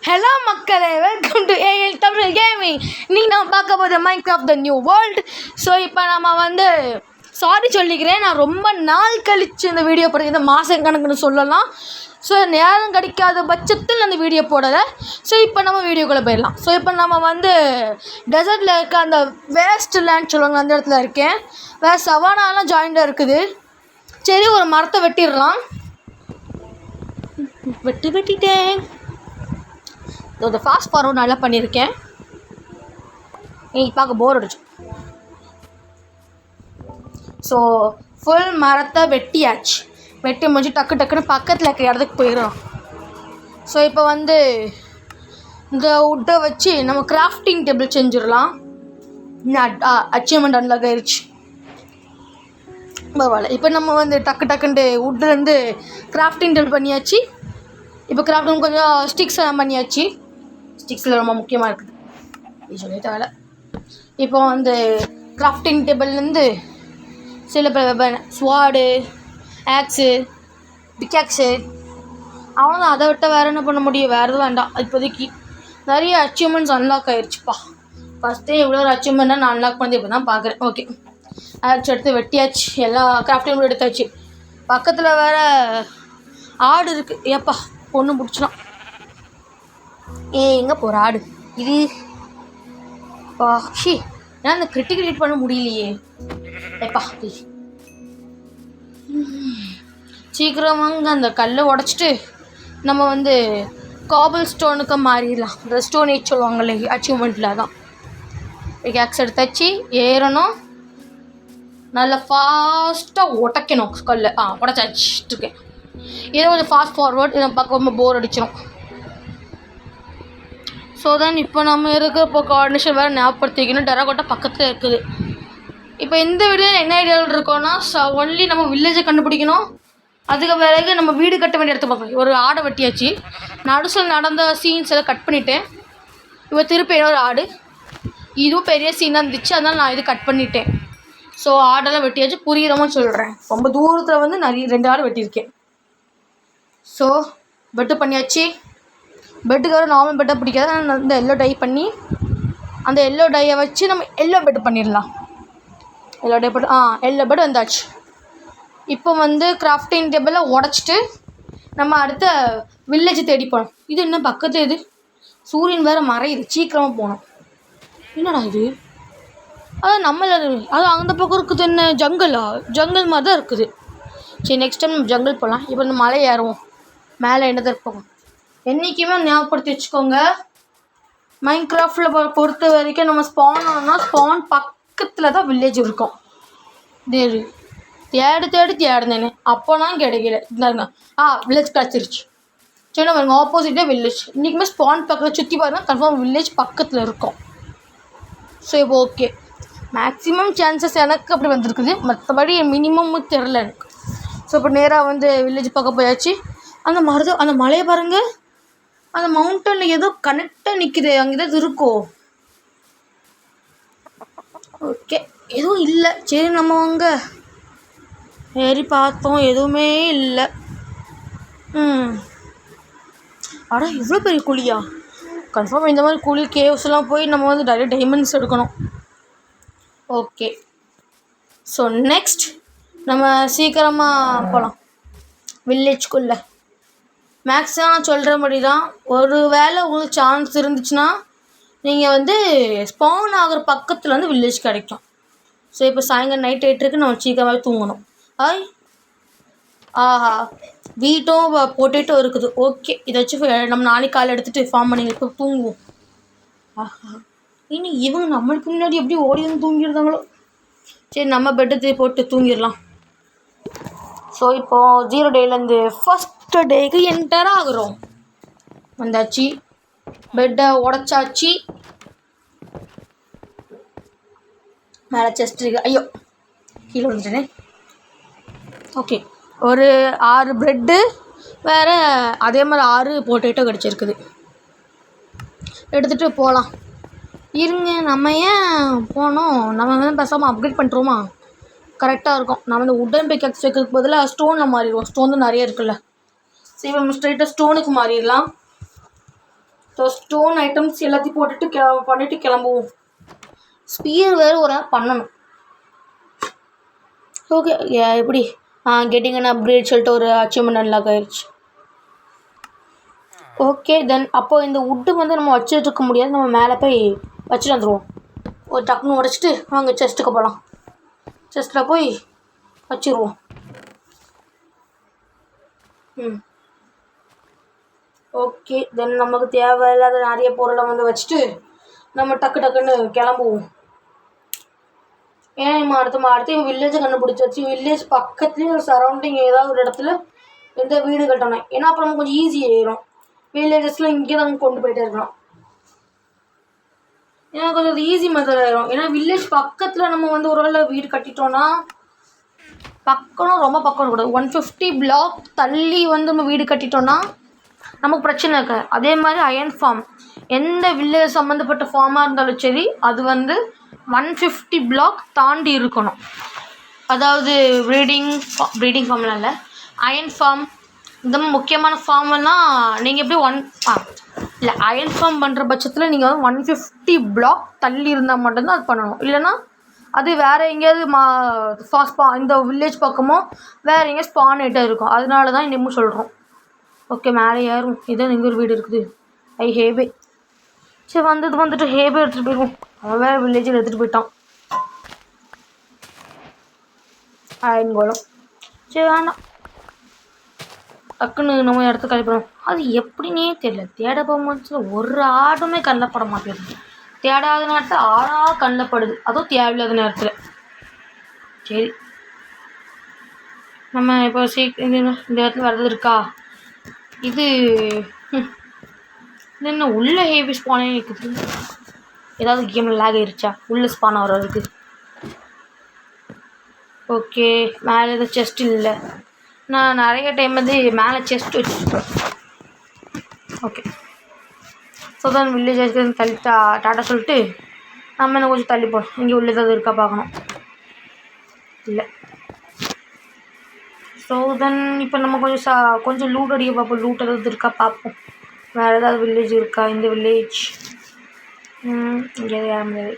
Hello மக்களே, welcome to AL Tamil gaming. இன்றைக்கி நம்ம பார்க்க போது Minecraft the new world. So இப்போ நம்ம சாரி சொல்லிக்கிறேன், நான் ரொம்ப நாள் கழித்து இந்த வீடியோ போடுறது, மாதம் கணக்குன்னு சொல்லலாம். ஸோ நேரம் கிடைக்காத பட்சத்தில் அந்த வீடியோ போடலை. ஸோ இப்போ நம்ம வீடியோக்குள்ளே போயிடலாம். ஸோ இப்போ நம்ம டெசர்ட்டில் இருக்க அந்த வேஸ்ட் லேண்ட் சொல்லுவாங்க, அந்த இடத்துல இருக்கேன். வேறு சவானாலாம் ஜாயிண்டாக இருக்குது. சரி, ஒரு மரத்தை வெட்டிடலாம். வெட்டிட்டேன். இந்த ஃபாஸ்ட் ஃபார்வர்ட் நல்லா பண்ணியிருக்கேன். பார்க்க போர் அடிச்சு. ஸோ ஃபுல் மரத்தை வெட்டியாச்சு. வெட்டி முடிஞ்சு டக்குன்னு பக்கத்தில் இருக்கிற இடத்துக்கு போயிடும். ஸோ இப்போ இந்த உட்டை வச்சு நம்ம கிராஃப்டிங் டேபிள் செஞ்சிடலாம். அச்சீவ்மெண்ட் அன்லாக் ஆயிடுச்சு. பரவாயில்ல. இப்போ நம்ம டக்குன்ட்டு உட்லேருந்து கிராஃப்டிங் டேபிள் பண்ணியாச்சு. இப்போ கிராஃப்டிங் கொஞ்சம் ஸ்டிக்ஸ் எல்லாம் பண்ணியாச்சு. ஸ்டிக்ஸில் ரொம்ப முக்கியமாக இருக்குது, இது சொல்லி தேவை. இப்போ கிராஃப்டிங் டேபிள்லேருந்து சில ஸ்வாடு, ஆக்ஸு, பிக்காக்ஸு, அவ்வளோதான். அதை விட்ட வேறு என்ன பண்ண முடியும்? வேறு எதுவும் வேண்டாம். இப்போதைக்கு நிறைய அச்சீவ்மெண்ட்ஸ் அன்லாக் ஆகிடுச்சுப்பா. ஃபஸ்ட்டே இவ்வளோ ஒரு அச்சீவ்மெண்ட்டாக நான் அன்லாக் பண்ணி இப்போ தான் பார்க்குறேன். ஓகே, ஆக்ஸ் எடுத்து வெட்டியாச்சு. எல்லா கிராஃப்டிங் எடுத்தாச்சு. பக்கத்தில் வேறு ஆடு இருக்குது. ஏப்பா பொண்ணு பிடிச்சிடும். எங்கே போகிற ஆடு இது? ஏன்னா அந்த கிரிட்டிக்கல் ஹிட் பண்ண முடியலையே. ஏப்பா சீக்கிரமாக அந்த கல்லை உடச்சிட்டு நம்ம காபிள் ஸ்டோனுக்கு மாறிடலாம். இந்த ஸ்டோன் ஏஜ் சொல்லுவாங்கல்ல, அச்சீவ்மெண்ட்டில் தான். ஆக்ஸ் எடுத்தாச்சு. ஏறணும், நல்லா ஃபாஸ்ட்டாக உடைக்கணும் கல்லை. உடச்சாச்சுருக்கேன். ஏதோ கொஞ்சம் ஃபாஸ்ட் ஃபார்வர்ட். இதை பார்க்க ரொம்ப போர் அடிச்சிடும். ஸோ தான் இப்போ நம்ம இருக்கிற கோஆர்டினேஷன் வேறு ஞாபகப்படுத்திக்கணும். டெராகோட்டா பக்கத்தில் இருக்குது. இப்போ இந்த வீடியோவில் என்ன ஐடியாவில் இருக்கோன்னா, ஒன்லி நம்ம வில்லேஜை கண்டுபிடிக்கணும். அதுக்கு பிறகு நம்ம வீடு கட்ட வேண்டிய இடத்த பார்க்கணும். ஒரு ஆடை வெட்டியாச்சு. நடுசில் நடந்த சீன்ஸ் எல்லாம் கட் பண்ணிட்டேன். இப்போ திருப்பி ஒரு ஆடு, இதுவும் பெரிய சீனாக இருந்துச்சு, அதனால் நான் இது கட் பண்ணிட்டேன். ஸோ ஆடெல்லாம் வெட்டியாச்சு. புரியுறமா சொல்கிறேன். ரொம்ப தூரத்தில் நிறைய 2 ஆடு வெட்டியிருக்கேன். ஸோ பெட்டு பண்ணியாச்சு. பெட்டுக்கு வர நார்மல் பெட்டை பிடிக்காது. ஆனால் இந்த எல்லோ டை பண்ணி அந்த எல்லோ டையை வச்சு நம்ம எல்லோ பெட்டு பண்ணிடலாம். எல்லோ டை போட்டு எல்லோ பெட் வந்தாச்சு. இப்போ கிராஃப்டிங் டேபிளை உடச்சிட்டு நம்ம அடுத்த வில்லேஜ் தேடி போகணும். இது என்ன பக்கத்து? இது சூரியன் வேறு மறையுது, சீக்கிரமாக போகணும். என்னடா இது? அதான் அது அந்த பக்கம் இருக்குது. என்ன ஜங்கிளா? ஜங்கிள் மாதிரி தான் இருக்குது. சரி, நெக்ஸ்ட் டைம் நம்ம ஜங்கிள் போகலாம். இப்போ இந்த மலை ஏறுவோம். மேலே என்னதான் போகும். என்றைக்குமே ஞாபகப்படுத்தி வச்சுக்கோங்க, மைன்கிராஃப்டில் பொறுத்த வரைக்கும் நம்ம ஸ்பான் ஆனால் ஸ்பான் பக்கத்தில் தான் வில்லேஜ் இருக்கும். தேடுனேன்னு அப்போலாம் கிடைக்கல. இருந்தாருங்க வில்லேஜ் கிடச்சிருச்சு. சரி, நம்ம ஆப்போசிட்டே வில்லேஜ். இன்றைக்குமே ஸ்பான் பக்கத்தில் சுற்றி பாருங்க, கன்ஃபார்ம் வில்லேஜ் பக்கத்தில் இருக்கும். ஸோ இப்போ ஓகே, மேக்ஸிமம் சான்சஸ் எனக்கு அப்படி வந்திருக்குது. மற்றபடி மினிமமும் தெரில எனக்கு. ஸோ இப்போ நேராக வில்லேஜ் பக்கம் போயாச்சு. அந்த மலையை பாருங்கள், அந்த மவுண்டனில் ஏதோ கனெக்டாக நிற்குது. அங்கே ஏதாவது இருக்கோ? ஓகே, எதுவும் இல்லை. சரி, நம்ம ஏறி பார்த்தோம், எதுவுமே இல்லை. இவ்வளோ பெரிய குழியா? கன்ஃபார்ம் இந்த மாதிரி குழி கேவ்ஸ்லாம் போய் நம்ம டைரெக்ட் டைமண்ட்ஸ் எடுக்கணும். ஓகே, ஸோ நெக்ஸ்ட் நம்ம சீக்கிரமாக போகலாம் வில்லேஜ்குள்ளே. மேக்ஸிமம் நான் சொல்கிறபடி தான். ஒரு வேளை உங்களுக்கு சான்ஸ் இருந்துச்சுன்னா நீங்கள் ஸ்பான் ஆகிற பக்கத்தில் வில்லேஜ் கிடைக்கும். ஸோ இப்போ சாயங்காலம் நைட் 8 நம்ம சீக்கிரமாகவே தூங்கணும். வீட்டும் பொட்டேட்டோ இருக்குது. ஓகே, இதை வச்சு நம்ம நாளைக்கு காலை எடுத்துகிட்டு ஃபார்ம் பண்ணி இப்போ தூங்குவோம். இனி இவங்க நம்மளுக்கு முன்னாடி எப்படி ஓடி தூங்கிடுறாங்களோ. சரி, நம்ம பெட்டு போட்டு தூங்கிடலாம். ஸோ இப்போது 0 டேலேருந்து ஃபஸ்ட் டேக்கு என்டர் ஆகுறோம். வந்தாச்சு. பெட்டை உடச்சாச்சு. மேலே செஸ்ட் இருக்கு. ஐயோ, கீழே வந்துட்டேனே. ஓகே, ஒரு 6 ப்ரெட்டு வேறு அதே மாதிரி 6 பொட்டேட்டோ கிடச்சிருக்குது. எடுத்துகிட்டு போகலாம். இருங்க, நம்ம ஏன் போனோம்? நம்ம பேசாமல் அப்கிரேட் பண்ணுறோமா? கரெக்டாக இருக்கும். நம்ம உடன் பிக்காக்ஸ் வைக்கிறதுக்கு பதிலாக ஸ்டோனில் மாறிடுவோம். ஸ்டோன் தான் நிறைய இருக்குல்ல. சரி, நம்ம ஸ்ட்ரைட்டாக ஸ்டோனுக்கு மாறிடலாம். ஸோ ஸ்டோன் ஐட்டம்ஸ் எல்லாத்தையும் போட்டுட்டு பண்ணிவிட்டு கிளம்புவோம். ஸ்பியர் வேறு ஒரு நாள் பண்ணணும். ஓகே எப்படி கெட்டிங் அண்ட் அப்கிரேட் சொல்லிட்டு ஒரு அச்சீவ்மெண்ட் அன்லாக் ஆயிடுச்சு. ஓகே தென் அப்போ இந்த வுட்டு வந்து நம்ம வச்சுட்டு இருக்க முடியாது, நம்ம மேலே போய் வச்சுட்டு வந்துடுவோம். ஒரு டக்குன்னு உடச்சிட்டு வாங்க செஸ்ட்டுக்கு போகலாம். செஸ்ட்டில் போய் வச்சுருவோம். ஓகே தென் நமக்கு தேவையில்லாத நிறைய பொருளை வந்து வச்சுட்டு நம்ம டக்குன்னு கிளம்புவோம். ஏன் அடுத்து வில்லேஜை கண்டுபிடிச்சாச்சு. வில்லேஜ் பக்கத்துலேயும் ஒரு சரௌண்டிங் ஏதாவது ஒரு இடத்துல எந்த வீடு கட்டணும். ஏன்னா அப்புறம் நம்ம கொஞ்சம் ஈஸி ஆயிடும். வில்லேஜஸில் இங்கே தான் கொண்டு போயிட்டே இருக்கலாம். ஏன்னா கொஞ்சம் ஈஸி மெத்தட் ஆயிடும். ஏன்னா வில்லேஜ் பக்கத்தில் நம்ம வந்து ஒரு வேளை வீடு கட்டிட்டோன்னா பக்கம் ரொம்ப பக்கம் இருக்கக்கூடாது. 150 பிளாக் தள்ளி வந்து நம்ம வீடு கட்டிட்டோன்னா நமக்கு பிரச்சனை இருக்காது. அதே மாதிரி அயன் ஃபார்ம் எந்த வில்லேஜ் சம்மந்தப்பட்ட ஃபார்மாக இருந்தாலும் சரி அது வந்து 150 பிளாக் தாண்டி இருக்கணும். அதாவது ப்ரீடிங் ஃபார்ம்லாம் இல்லை, அயன் ஃபார்ம் இந்த முக்கியமான ஃபார்மெல்லாம் நீங்கள் எப்படி அயன் ஃபார்ம் பண்ணுற பட்சத்தில் நீங்கள் வந்து 150 பிளாக் தள்ளி இருந்தால் மட்டும்தான் அது பண்ணணும். இல்லைன்னா அது வேறு எங்கேயாவது இந்த வில்லேஜ் பக்கமோ வேறு எங்கேயாவது ஸ்பான் ஆகிட்டே இருக்கும். அதனால தான் இன்னமும் சொல்கிறோம். ஓகே மேலே ஏறும். இதான் எங்கே ஒரு வீடு இருக்குது. ஹேபே. சரி வந்துட்டு ஹேபே எடுத்துகிட்டு போயிடுவோம். அவன் வேறு வில்லேஜில் எடுத்துகிட்டு போயிட்டான். கோலம் சரி வேண்டாம். டக்குன்னு நம்ம இடத்த கழிப்போம். அது எப்படின்னே தெரியல. தேட போகும்போது ஒரு ஆடுமே கண்ணப்பட மாட்டேங்குது. தேடாத நேரத்தில் ஆடாக கண்ணப்படுது. அதுவும் தேவையில்லாத நேரத்தில். சரி நம்ம இப்போ இந்த இடத்துல வர்றது இருக்கா? இது என்ன உள்ள ஹேவி ஸ்பானே இருக்குது. ஏதாவது கேமில் லேக் ஆயிடுச்சா? உள்ள ஸ்பான் ஆகிறதுக்கு. ஓகே மேலே எதுவும் செஸ்ட் இல்லை. நான் நிறைய டைம் வந்து மேலே செஸ்ட் வச்சுருப்பேன். ஓகே ஸோ தான் வில்லேஜ் ஆச்சுக்கு தள்ளி டாட்டா சொல்லிட்டு நம்ம என்ன கொஞ்சம் தள்ளி போகிறோம். இங்கே உள்ள ஏதாவது இருக்கா பார்க்கணும். இல்லை. ஸோ தென் இப்போ நம்ம கொஞ்சம் லூட் அடிக்க பார்ப்போம். லூட் ஏதாவது இருக்கா பார்ப்போம். வேறு ஏதாவது வில்லேஜ் இருக்கா? இந்த வில்லேஜ் இங்கே ஏற முடியாது.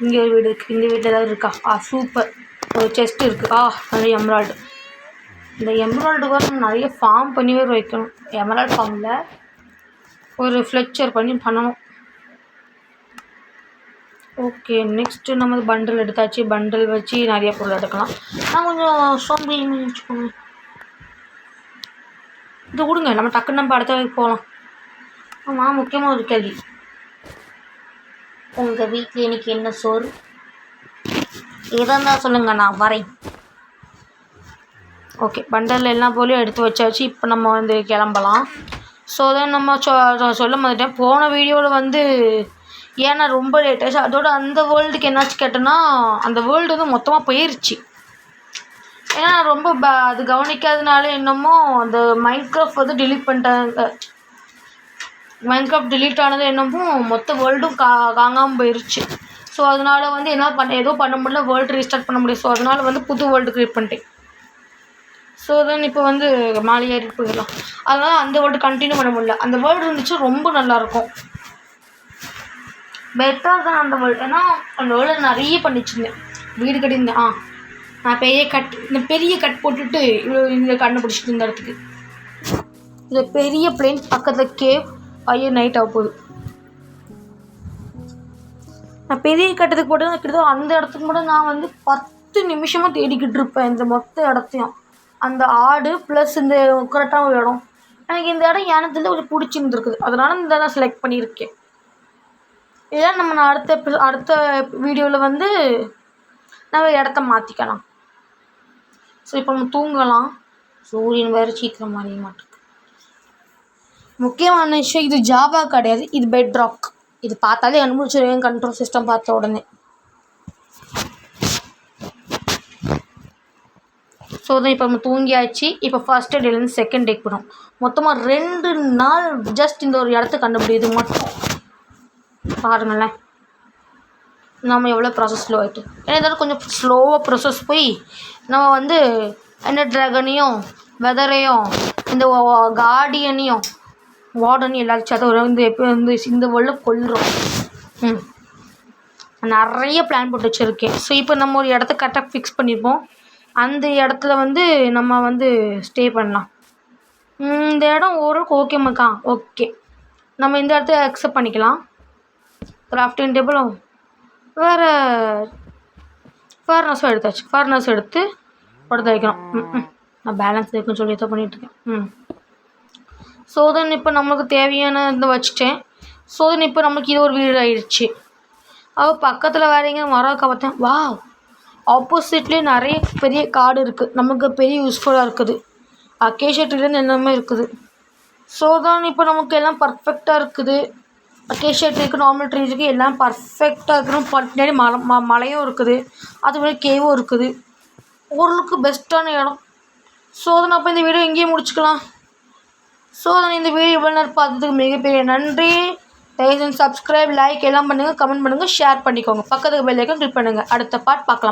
இங்கே ஒரு வீடு இருக்குது. இந்த வீட்டில் ஏதாவது இருக்கா? சூப்பர் ஒரு செஸ்ட் இருக்குது. நிறைய எம்ராய்டு. இந்த எம்ராய்டு வர நிறைய ஃபார்ம் பண்ணி வேறு வைக்கணும். எம்ராய்டு ஃபார்மில் ஒரு ஃப்ளெக்சர் பண்ணணும். ஓகே நெக்ஸ்ட்டு நம்ம பண்டில் எடுத்தாச்சு. பண்டில் வச்சு நிறைய பொருள் எடுக்கலாம். நான் கொஞ்சம் சோம்பி வச்சுக்கோங்க. இது கொடுங்க. நம்ம டக்குன்னு நம்ம அடுத்த வரைக்கும் போகலாம். ஆமாம் முக்கியமாக ஒரு கேள்வி. உங்கள் வீட்டில் எனக்கு என்ன சோறு? இதான் சொல்லுங்கள், நான் வரேன். ஓகே பண்டலில் எல்லா பொருளையும் எடுத்து வச்சாச்சு. இப்போ நம்ம வந்து கிளம்பலாம். ஸோ தான் நம்ம சொல்ல மாதிரிட்டேன். போன வீடியோவில் வந்து ஏன்னா ரொம்ப லேட் ஆச்சு. அதோட அந்த வேர்ல்டுக்கு என்னாச்சு கேட்டோன்னா அந்த வேர்ல்டு வந்து மொத்தமாக போயிடுச்சு. ஏன்னா ரொம்ப அது கவனிக்காதனால என்னமோ அந்த மைன்கிராஃப்ட் வந்து டிலீட் பண்ணிட்டாங்க. மைன்கிராஃப்ட் டிலீட் ஆனது என்னமோ மொத்த வேர்ல்டும் காங்காமல் போயிடுச்சு. ஸோ அதனால் வந்து ஏதோ பண்ண முடியல. வேர்ல்டு ரீஸ்டார்ட் பண்ண முடியும். ஸோ அதனால் வந்து புது வேர்ல்டு க்ரியேட் பண்ணிட்டேன். ஸோ தென் இப்போ வந்து மாலை ஏறிட்டு போயிடலாம். அதனால் அந்த வேர்ல்டு கண்டினியூ பண்ண முடியல. அந்த வேர்ல்டு இருந்துச்சு ரொம்ப நல்லாயிருக்கும். பெட்டர் தான் அந்த வேர்ல்டு. ஏன்னா அந்த வேர்ல்டு நிறைய பண்ணிச்சுருந்தேன். வீடு கட்டியிருந்தேன். நான் பெரிய கட் போட்டுட்டு இந்த கண்டுபிடிச்சிட்டு இருந்த இடத்துக்கு இந்த பெரிய பிளேன் பக்கத்தில் கேவ். நைட் ஆக போகுது. நான் பெரிய கட்டத்துக்கு போட்டு கிட்டத்தட்ட அந்த இடத்துக்கு கூட நான் வந்து 10 நிமிஷமாக தேடிக்கிட்டு இருப்பேன். இந்த மொத்த இடத்தையும் அந்த ஆடு ப்ளஸ் இந்த கரெக்டான ஒரு இடம். எனக்கு இந்த இடம் எனக்கு கொஞ்சம் பிடிச்சிருந்துருக்குது. அதனால இந்த இடம் செலக்ட் பண்ணியிருக்கேன். இதான் நம்ம அடுத்த வீடியோவில் வந்து நம்ம இடத்த மாற்றிக்கலாம். ஸோ இப்போ நம்ம தூங்கலாம். சூரியன் வேறு சீக்கிரம் மறைய மாட்டேங்குது. முக்கியமான விஷயம் இது ஜாவா கிடையாது, இது பெட் ராக். இது பார்த்தாலே கண்டுபிடிச்சிருவேன் கண்ட்ரோல் சிஸ்டம் பார்த்த உடனே. ஸோ தான் இப்போ நம்ம தூங்கியாச்சு. இப்போ ஃபஸ்ட்டு டேலேருந்து செகண்ட் டேக்கு போகிறோம். மொத்தமாக 2 நாள் ஜஸ்ட் இந்த ஒரு இடத்த கண்டுபிடிது மட்டும் பாருங்களேன். நம்ம எவ்வளோ ப்ராசஸ் ஸ்லோ ஆகிட்டு. ஏன்னா இதோட கொஞ்சம் ஸ்லோவாக ப்ராசஸ் போய் நம்ம வந்து எந்த ட்ராகனையும் வெதரையும் இந்த கார்டியனையும் வார்டன் எல்லாத்தையும் அதை வந்து எப்போ வந்து இந்த வேர்ல்டில் கொல்லுறோம். நிறைய பிளான் போட்டு வச்சுருக்கேன். ஸோ இப்போ நம்ம ஒரு இடத்த கரெக்டாக ஃபிக்ஸ் பண்ணியிருப்போம். அந்த இடத்துல வந்து நம்ம வந்து ஸ்டே பண்ணலாம். இந்த இடம் ஓரளவுக்கு ஓகே மக்கா. ஓகே, நம்ம இந்த இடத்த அக்செப்ட் பண்ணிக்கலாம். கிராஃப்டிங் டேபிளும் வேறு ஃபர்னஸும் எடுத்தாச்சு. ஃபர்னஸ் எடுத்து உடத்த வைக்கணும். நான் பேலன்ஸ் இருக்குன்னு சொல்லி எதோ பண்ணிகிட்ருக்கேன். ஸோ தென் இப்போ நம்மளுக்கு தேவையான இந்த வச்சுட்டேன். ஸோ தென் இப்போ நம்மளுக்கு இது ஒரு வீடு ஆயிடுச்சு. பக்கத்தில் வேறு எங்கே மரம் பார்த்தேன். வா, ஆப்போசிட்லேயே நிறைய பெரிய காடு இருக்குது. நமக்கு பெரிய யூஸ்ஃபுல்லாக இருக்குது. அக்கேஷியா ட்ரீலேருந்து எல்லாமே இருக்குது. ஸோ தான் இப்போ நமக்கு எல்லாம் பர்ஃபெக்டாக இருக்குது. அக்கேஷியா ட்ரீக்கு நார்மல் ட்ரீஸுக்கு எல்லாம் பர்ஃபெக்டாக இருக்கணும். பின்னாடி மலையும் இருக்குது, அது மாதிரி கேவும் இருக்குது. ஓரளவுக்கு பெஸ்ட்டான இடம். ஸோ தான் அப்போ இந்த வீடியோ இங்கேயே முடிச்சுக்கலாம். ஸோ தான் இந்த வீடியோ இவ்வளோ நேரம் பார்த்ததுக்கு மிகப்பெரிய நன்றி. தயவுசெய்து சப்ஸ்கிரைப், லைக் எல்லாம் பண்ணுங்கள், கமெண்ட் பண்ணுங்கள், ஷேர் பண்ணிக்கோங்க. பக்கத்துக்கு பெல் ஐக்கான் கிளிக் பண்ணுங்கள். அடுத்த பார்ட் பார்க்கலாம்.